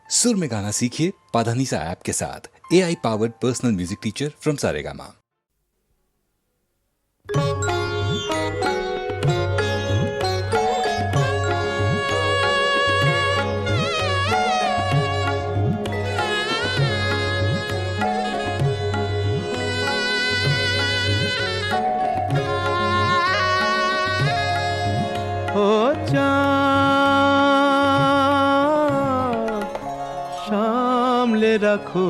सुर में गाना सीखिए पाधानीसा ऐप के साथ। AI powered personal music teacher from Saregama. সামলে রাখো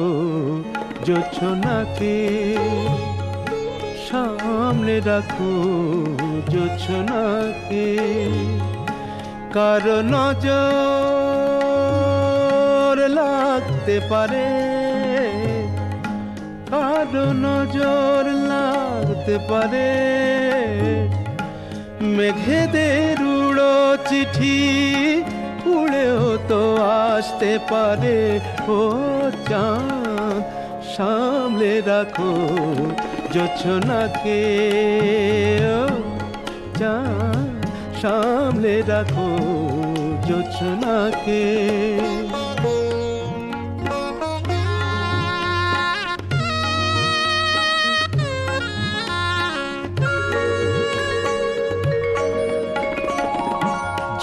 জোছনাকে, সামলে রাখো জোছনাকে, কারো নজর লাগতে পারে, কারো নজর লাগতে পারে। মেঘেদের উড়ো চিঠি উড়েও তো আসতে পারে। ও চাঁদ সামলে রাখো জোছনাকে, ও চাঁদ সামলে রাখো জোছনাকে।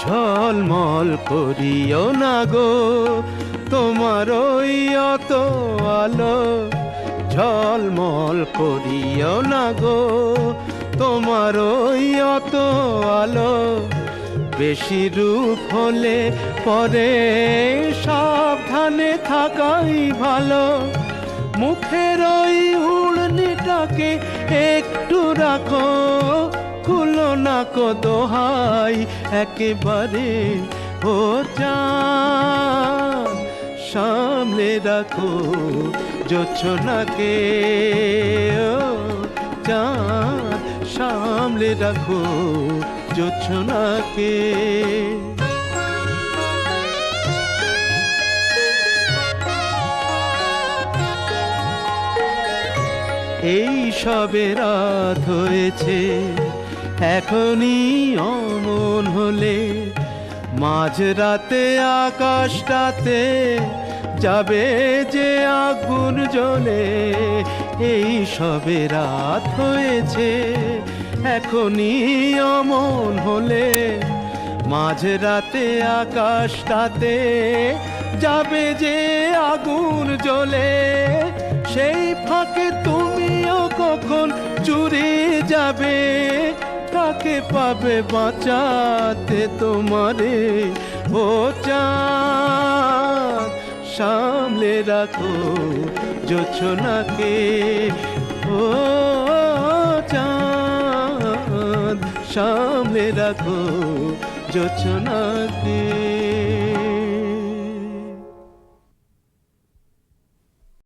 ঝলমল করিও না গো তোমার ওই অত আলো, ঝলমল করিও না গো তোমার ওই অত আলো। বেশি রূপ হলে পরে সাবধানে থাকাই ভালো। মুখের ওই উড়নিটাকে একটু রাখো, খুলো না কো দোহাই একেবারে। ও চাঁদ সামলে রাখো জোছনাকে, ও চাঁদ সামলে রাখো জোছনাকে। এই সবে রাত হয়েছে, এখনই অমন হলে মাঝরাতে আকাশটাতে যাবে যে আগুন জ্বলে। এই সবে রাত হয়েছে, এখনই অমন হলে মাঝরাতে আকাশটাতে যাবে যে আগুন জ্বলে। সেই ফাঁকে তুমিও কখন চুরি যাবে, কাকে পাবে বাঁচাতে তোমারে। ও চাঁদ সামলে রাখো জোছনাকে, ও চাঁদ সামলে রাখো জোছনাকে।